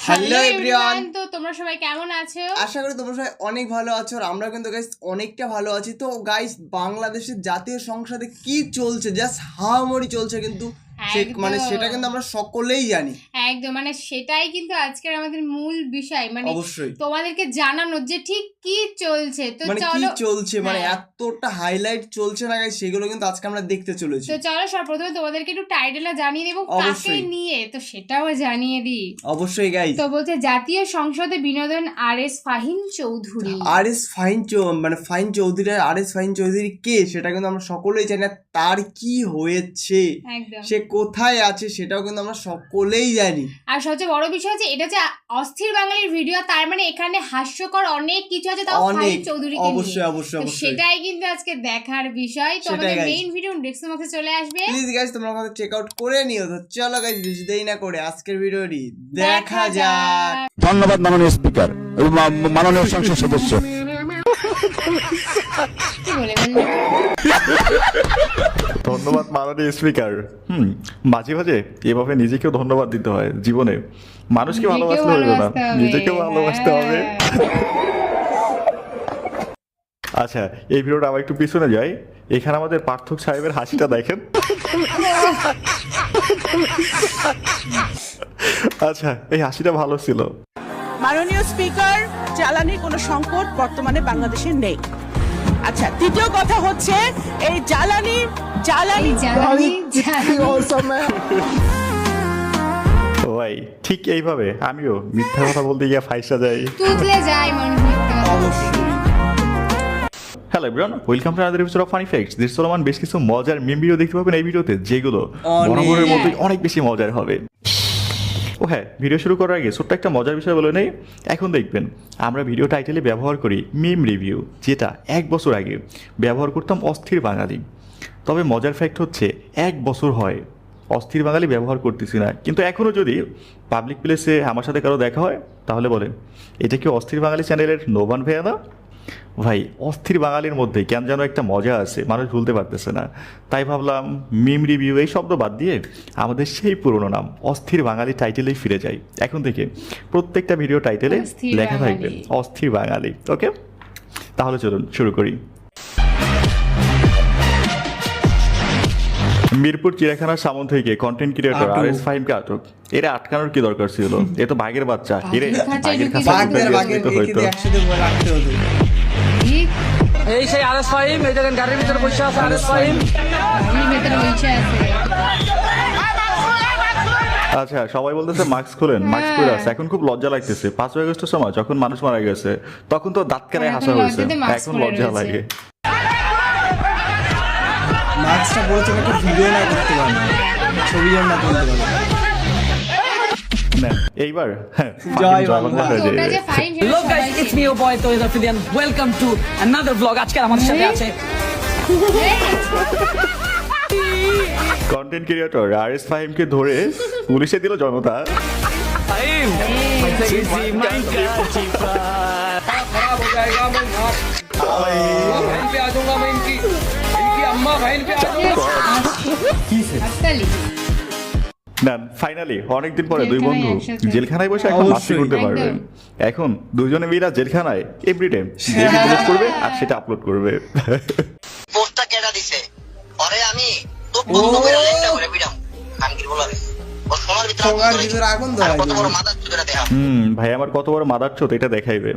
Hello everyone, তো তোমরা সবাই কেমন আছো? আশা করি তোমরা সবাই অনেক ভালো আছো। আর আমরা কিন্তু গাইস অনেকটা ভালো আছি। তো গাইস, বাংলাদেশের জাতীয় সংসদে কি চলছে, জাস্ট হাওয়ামড়ি চলছে, কিন্তু মানে সেটা কিন্তু আমরা সকলেই জানি। একদম, মানে সেটাই কিন্তু আজকের আমাদের মূল বিষয়, মানে অবশ্যই তোমাদেরকে জানানো যে ঠিক কি চলছে। তো মানে কি চলো, চলছে, মানে এতটা হাইলাইট চলছে না গাইস, সেগুলো কিন্তু আজকে আমরা দেখতে চলেছি। তো চলো সর্বপ্রথমে তোমাদেরকে একটু টাইটেলটা জানিয়ে দেব কাকে নিয়ে, তো সেটাও জানিয়ে দিই। অবশ্যই গাইস, তো বলছে জাতীয় সংসদে বিনোদন আর.এস. ফাহিম চৌধুরী। আর.এস. ফাহিম মানে ফাহিম চৌধুরী, আর.এস. ফাহিম চৌধুরী কে সেটা কিন্তু আমরা সকলেই জানি। না তার কি হয়েছে, সে কোথায় আছে সেটাও কিন্তু আমরা সকলেই জানি। আর সবচেয়ে বড় বিষয় হচ্ছে এটা যে অস্থির বাঙালির ভিডিও, তার মানে এখানে হাস্যকর অনেক কিছু আছে, তাও ফাহিম চৌধুরীকে নিয়ে। অবশ্যই অবশ্যই অবশ্যই সেটাই কিন্তু আজকে দেখার বিষয়। তো আমাদের মেইন ভিডিও ডেসক্রিপশন বক্সে চলে আসবে, প্লিজ গাইস তোমরা আমাদের চেক আউট করে নিও। তো চলো গাইস, বেশি দেরি না করে আজকের ভিডিওটি দেখা যাক। ধন্যবাদ মাননীয় স্পিকার, মাননীয় সংসদ সদস্য। ধন্যবাদ মাননীয় স্পিকার। মাঝে মাঝে এভাবে নিজেকেও ধন্যবাদ দিতে হয় জীবনে। মানুষকে ভালোবাসতে হবে না, নিজেকেও ভালোবাসতে হবে। আচ্ছা, এই ভিডিওটা আবার একটু পিছনে যাই। এখানে আমাদের পার্থক সাহেবের হাসিটা দেখেন। আচ্ছা, এই হাসিটা ভালো ছিল। মাননীয় স্পিকার, জ্বালানির কোনো সংকট বর্তমানে বাংলাদেশে নেই। আচ্ছা, তৃতীয় কথা হচ্ছে এই জ্বালানি ভাই ঠিক এইভাবে আমিও মিথ্যা কথা বলতে গিয়ে ফাইসা যাই। Hello everyone, welcome to another episode of funny facts. দেশ চলমান বেশ কিছু মজার মিম ভিডিও দেখতে পাবেন এই ভিডিওতে, যেগুলো বরাবরের মতোই অনেক বেশি মজার হবে। ও হ্যাঁ, ভিডিও শুরু করার আগে ছোট্ট একটা মজার বিষয় বলে নেই। এখন দেখবেন আমরা ভিডিও টাইটেলে ব্যবহার করি মিম রিভিউ, যেটা 1 বছর আগে ব্যবহার করতাম অস্থির বাঙালি। তবে মজার ফ্যাক্ট হচ্ছে 1 বছর হয় অস্থির বাঙালি ব্যবহার করতেছি না, কিন্তু এখনও যদি পাবলিক প্লেসে আমার সাথে কারো দেখা হয় তাহলে বলে এটা কি অস্থির বাঙালি চ্যানেলের নোবান ভাইয়া না? ভাই, অস্থির বাঙালির মধ্যে কেন যেন একটা মজা আছে, মানুষ ভুলতে পারতেছে না। তাই ভাবলাম মিম রিভিউ এই শব্দ বাদ দিয়ে আমাদের সেই পুরনো নাম অস্থির বাঙালি টাইটেলেই ফিরে যাই। এখন থেকে প্রত্যেকটা ভিডিও টাইটেলে লেখা থাকবে অস্থির বাঙালি। ওকে, তাহলে চলুন শুরু করি। মিরপুর চিড়িয়াখানার সামন থেকে কন্টেন্ট ক্রিয়েটর আর.এস. ফাহিমকে আটক। এরা আটকানোর কি দরকার ছিল? এ তো বাঘের বাচ্চা, এরে বাঘের কাছে হয়তো। এই সেই আর.এস. ফাহিম, এই দেখেন গাড়ির ভিতরে বসে আছে আর.এস. ফাহিম। আচ্ছা, সবাই বলতেছে মাস্ক খোলেন, মাস্ক পরে আছে। এখন খুব লজ্জা লাগতেছে। 5 আগস্টের সময় যখন মানুষ মারা গেছে তখন তো দাঁত কেনায় হাসা হয়েছে, এখন লজ্জা লাগে। মাস্কটা বলছে একটা ভিডিও না করতে পারবে, ছবি না করতে পারবে। এইবার জয় Bangla. Hello guys, it's me your boy Touhid Afridian. Welcome to another blog. আজকে আমাদের সাথে আছে কন্টেন্ট ক্রিয়েটর আর.এস. ফাহিমকে ধরে পুলিশে দিল জনতা। ফাহিম। চিজি মাইকা চিপা खराब हो जाएगा मैं बहन पे आ जाऊंगा मैं, इनकी अम्मा बहन पे आ जाऊंगा। না, ফাইনালি অনেকদিন পরে দুই বন্ধু জেলখানায় বসে এখন মাস্তি করতে পারবেন। এখন দুজনে মিলে জেলখানায় এভরিডে ডেইলি পোস্ট করবে আর সেটা আপলোড করবে। পোস্টটা কেডা দিছে? আরে আমি তো বন্ধ করে লেখা করে বিড়াম। আমি কি বললাম? ও সোনার ভিতরে আগুন ধরে কত বড় মাদার চোদরা দেখা। ভাই, আমার কত বড় মাদার চোদ এটা দেখাইবে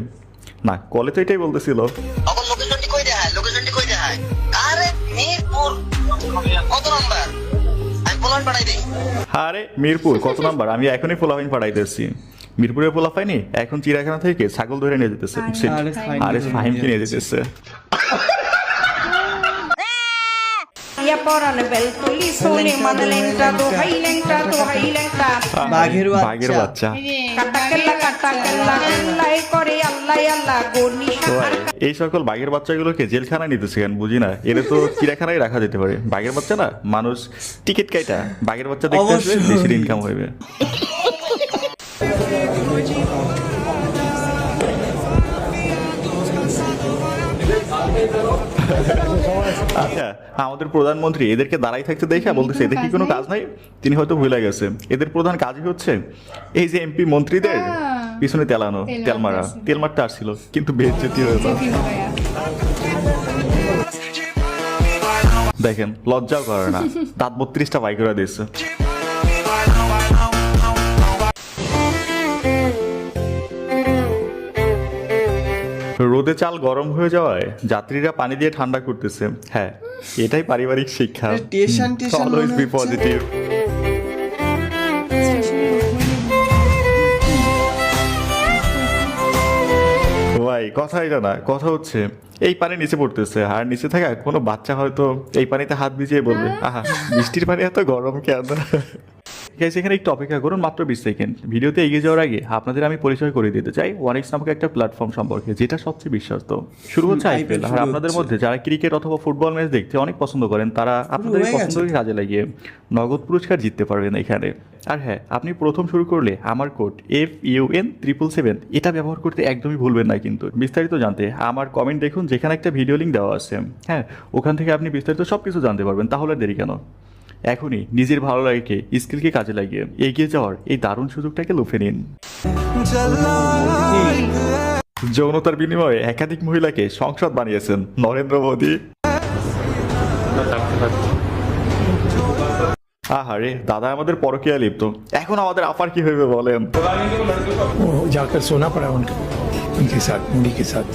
না। কলে তো এটাই বলতেছিল। এখন লোকেশনটি কই দেখায়? লোকেশনটি কই দেখায়? আরে মিরপুর কত নাম্বার? আমি পোলান পাঠাই দেই। আরে মিরপুর কত নাম্বার? আমি এখনই পোলাপাইন পাঠাইতেছি। মিরপুরে পোলা পাইনি, এখন চিড়িয়াখানা থেকে ছাগল ধরে নিয়ে যেতেছে। আর.এস. ফাহিমকে নিয়ে যেতেছে। বাঘের বাচ্চা। এই সকল বাঘের বাচ্চাগুলোকে জেলখানায় নিতেছে কেন বুঝি না। এরা তো চিড়িয়াখানায় রাখা যেতে পারে। বাঘের বাচ্চা না, মানুষ টিকিট কাইটা বাঘের বাচ্চা দেখতে আসলে বেশি ইনকাম হইবে। আচ্ছা, আমাদের প্রধানমন্ত্রী এদেরকে দাঁড়াই থাকতে দেখা বলতেছে এদের কি কোনো কাজ নাই। তিনি হয়তো ভুলে গেছে এদের প্রধান কাজই হচ্ছে এই যে এমপি মন্ত্রীদের পিছনে তেলানো, তেল মারা। তেল মারতে আসছিল কিন্তু বেইজ্জতি হয়ে গেল। দেখেন লজ্জাও করে না, দাঁত 32টা বাই করে দিচ্ছে। রোদে চাল গরম হয়ে যাওয়ায় যাত্রীরা পানি দিয়ে ঠান্ডা করতেছে। হ্যাঁ, এটাই পারিবারিক শিক্ষা। Tension tension always be positive. ভাই কথা এটা না, কথা হচ্ছে এই পানি নিচে পড়তেছে আর নিচে থাকা কোনো বাচ্চা হয়তো এই পানিতে হাত ভিজিয়ে বলবে আহা বৃষ্টির পানি এত গরম কেন। গাইস, এখানে একটু অপেক্ষা করুন, মাত্র 20 সেকেন্ড। ভিডিওতে এগিয়ে যাওয়ার আগে আপনাদের আমি পরিচয় করে দিতে চাই ওয়ানিক্স নামক একটা প্ল্যাটফর্ম সম্পর্কে, যেটা সবচেয়ে বিশ্বস্ত। শুরু হচ্ছে আইপিএল, আর আপনাদের মধ্যে যারা ক্রিকেট অথবা ফুটবল ম্যাচ দেখতে অনেক পছন্দ করেন তারা আপনাদের এই পছন্দকে কাজে লাগিয়ে নগদ পুরস্কার জিততে পারবেন এখানে। আর হ্যাঁ, আপনি প্রথম শুরু করলে আমার কোড FUN777 এটা ব্যবহার করতে একদমই ভুলবেন না। কিন্তু বিস্তারিত জানতে আমার কমেন্ট দেখুন, যেখানে একটা ভিডিও লিঙ্ক দেওয়া আছে। হ্যাঁ, ওখান থেকে আপনি বিস্তারিত সব কিছু জানতে পারবেন। তাহলে দেরি কেন, এখনই নিজের ভালো লাগে স্কিলকে কাজে লাগিয়ে এগিয়ে যাওয়ার এই দারুণ সুযোগটাকে লুফে নিন। যৌনতার বিনিময়ে একাধিক মহিলাকে সংসদ বানিয়েছেন নরেন্দ্র মোদী। আহারে দাদা আমাদের পরকীয়া লিপ্ত, এখন আমাদের আপার কি হইবে বলেন। जाकर सोना पड़ा उनके साथ, मुड़ी के साथ।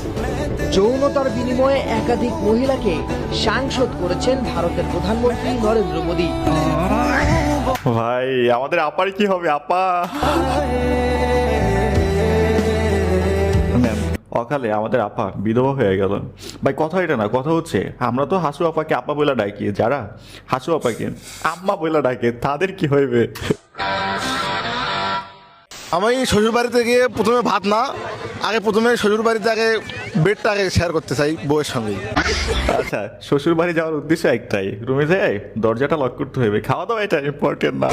যৌনতার বিনিময়ে একাধিক মহিলাকে সাংসদ করেছেন ভারতের প্রধানমন্ত্রী নরেন্দ্র মোদী। ভাই আমাদের আপার কি হবে আপা। অকালে আমাদের আপা বিধবা হয়ে গেল। ভাই কথা এটা না, কথা হচ্ছে আমরা তো হাসু আপাকে আপা বলে ডাকি, যারা হাসু আপাকে আম্মা বলে ডাকে তাদের কি হইবে। আমি শ্বশুর বাড়িতে গিয়ে প্রথমে ভাত না, আগে প্রথমে শ্বশুর বাড়িতে আগে বেডটা আগে শেয়ার করতে চাই বউয়ের সঙ্গে। আচ্ছা, শ্বশুর বাড়ি যাওয়ার উদ্দেশ্য একটাই, রুমে যাই দরজাটা লক করতে হবে। খাওয়া দাওয়া এটা ইম্পর্টেন্ট না।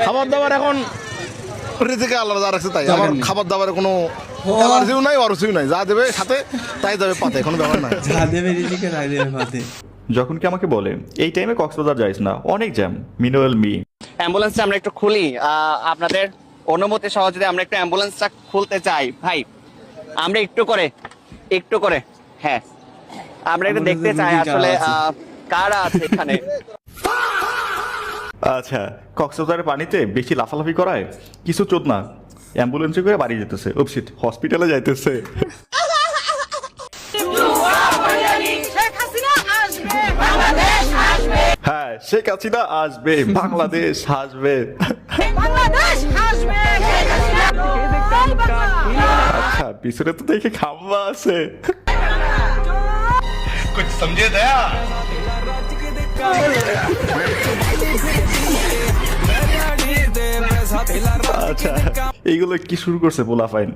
খাবার দাবার এখন রীতিকে আলাদা রাখছে, তাই আমার খাবার দাবারে কোনো অ্যালার্জিও নাই, অরুচিও নাই। যা দেবে সাথে তাই দেবে পাতে, কোনো ব্যাপার না। যা দেবে রিজিকে তাই দেবে পাতে। যখন কি আমাকে বলে এই টাইমে কক্সবাজার যাইস না, অনেক জ্যাম, মিনোয়েল মি। অ্যাম্বুলেন্সটা আমরা একটু খুলি, আপনাদের অনুমতি সহ যদি আমরা একটু অ্যাম্বুলেন্সটা খুলতে চাই। ভাই আমরা একটু করে হ্যাঁ আমরা একটু দেখতে চাই আসলে কারা আছে এখানে। আচ্ছা, কক্সবাজারের পানিতে বেশি লাফালাফি করায় কিছু চোদ না অ্যাম্বুলেন্সে করে বাড়ি যেতেছে, উপসিট হসপিটালে যাইতেছে। হ্যাঁ, শেখ হাসিনা আসবে, বাংলাদেশ আসবে। আচ্ছা, পিছনে তো দেখে খাম্বা আছে। সমঝে দয়া। আচ্ছা, এইগুলো কি শুরু করছে পোলা ফাইন।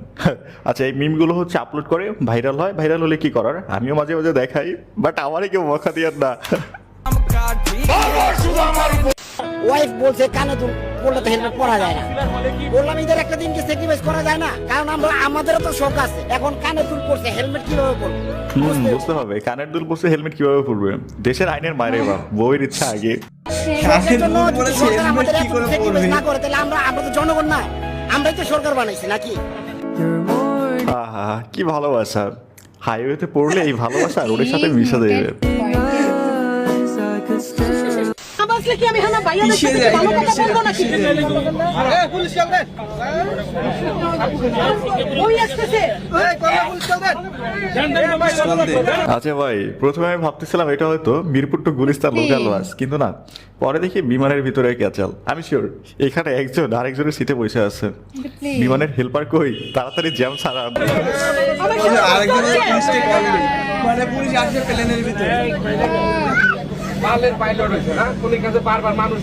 আচ্ছা, এই মিমগুলো হচ্ছে আপলোড করে ভাইরাল হয়, ভাইরাল হলে কি করার আমিও মাঝে মাঝে দেখাই, বাট আমারই কেউ বকা দিয়ার না। ওয়াইফ বলছে কানে দুল পড়লে তো হেলমেট পরা যায় না। বললাম ঈদের একটা দিনকে স্যাক্রিফাইস করা যায় না, কারণ আমাদেরও তো শখ আছে। এখন কানে দুল পড়ছে, হেলমেট কিভাবে পড়বে? বুঝতে হবে কানের দুল পড়ছে হেলমেট কিভাবে পড়বে। দেশের আইনের মায়ের বাপ, বউয়ের ইচ্ছা আগে। কানের দুল পড়েছে হেলমেট কি করে পড়বে? না করে তাহলে আমরা তো জনগণ না, আমরাই তো সরকার বানাইছি নাকি? আহা কি ভালোবাসা, হাইওয়েতে পড়লে এই ভালোবাসা রোডের সাথে মিশে যাবে। আসলে কি আমি হানা ভাইয়াদের সাথে ভালো কথা বলবো নাকি? পুলিশ চল দেন, ওই আসছে, আচ্ছা ভাই, প্রথমে আমি ভাবতেছিলাম এটা হয়তো Mirpur to Gulistan local bus, কিন্তু না, পরে দেখি বিমানের ভিতরে ক্যাচাল। আমি শিওর এখানে একজন আরেকজনের সিটে বসে আছে। বিমানের হেল্পার কই, তাড়াতাড়ি জ্যাম ছাড়া। মানে পুলিশ আসে প্লেনের ভিতরে। মালের পাইলট হয়েছে না, পুলিশ কাছে বারবার মানুষ।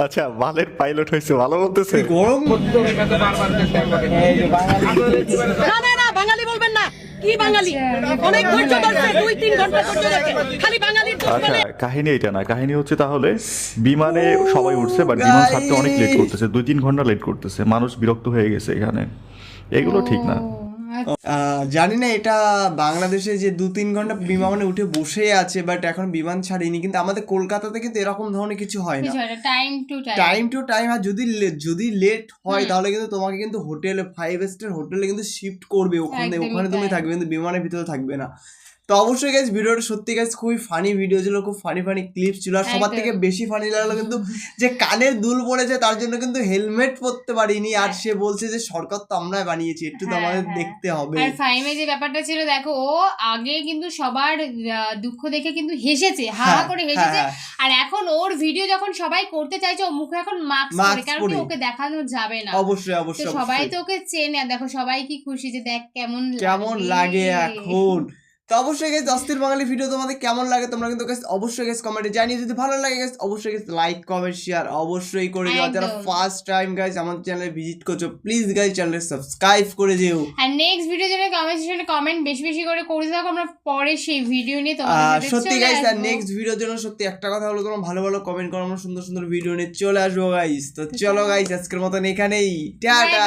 আচ্ছা, মালের পাইলট হয়েছে, ভালো বলতেছে। গরম পুলিশ কাছে বারবার চেষ্টা করে। না বাঙালি বলবেন না, কি বাঙালি অনেক ধৈর্য ধরছে 2-3 ঘন্টা ধৈর্য ধরে খালি বাঙালির দোষ আচ্ছা কাহিনী এটা না, কাহিনী হচ্ছে তাহলে বিমানে সবাই উঠছে বাট বিমান ছাড়তে অনেক লেট করতেছে, 2-3 ঘন্টা লেট করতেছে, মানুষ বিরক্ত হয়ে গেছে এখানে, এগুলো ঠিক না। জানি না এটা বাংলাদেশে যে 2-3 ঘন্টা বিমানে উঠে বসে আছে বাট এখন বিমান ছাড়েনি, কিন্তু আমাদের কলকাতাতে কিন্তু এরকম ধরনের কিছু হয় না, টাইম টু টাইম। আর যদি লেট হয় তাহলে কিন্তু তোমাকে কিন্তু হোটেলে 5 স্টার হোটেলে কিন্তু শিফট করবে, ওখানে তুমি থাকবে, কিন্তু বিমানের ভিতরে থাকবে না। তো অবশ্যই গাইস ভিডিওটা সত্যি গাইস খুবই ফানি ভিডিও ছিল, খুব ফানি ক্লিপস ছিল। আর সবার থেকে বেশি ফানি লাগলো কিন্তু যে কানের দুল পড়েছে তার জন্য কিন্তু হেলমেট পরতে পারিনি, আর সে বলছে যে সরকার তো আমরাই বানিয়েছি, একটু তো আমাদের দেখতে হবে। আর ফাইমে যে ব্যাপারটা ছিল দেখো, ও আগে কিন্তু সবার দুঃখ দেখে কিন্তু হেসেছে, হা হা করে হেসেছে, আর এখন ওর ভিডিও যখন সবাই করতে চাইছে ও মুখে এখন মাস্ক পরে, কারণ কি ওকে দেখানো যাবে না। অবশ্যই সবাই তো ওকে চেনে, দেখো সবাই কি খুশি যে দেখ কেমন লাগে এখন। তো অবশ্যই গাইস অস্থির বাঙালি ভিডিও তোমাদের কেমন লাগে তোমরা কিন্তু গাইস অবশ্যই গাইস কমেন্টে জানিয়ে, যদি ভালো লাগে গাইস অবশ্যই গাইস লাইক কমেন্ট শেয়ার অবশ্যই করে দিও। যারা ফার্স্ট টাইম গাইস আমাদের চ্যানেলে ভিজিট করছো প্লিজ গাইস চ্যানেলে সাবস্ক্রাইব করে দিও। আর নেক্সট ভিডিও জন্য কমেন্ট সেকশনে কমেন্ট বেশি বেশি করে থাকো, আমরা পরে সেই ভিডিও নিয়ে তোমাদের সত্যি গাইস আর নেক্সট ভিডিওর জন্য সত্যি একটা কথা হলো তোমরা ভালো কমেন্ট করো, আমরা সুন্দর সুন্দর ভিডিও নিয়ে চলে আসবো গাইস। তো চলো গাইস আজকের মতন এখানেই, টাটা।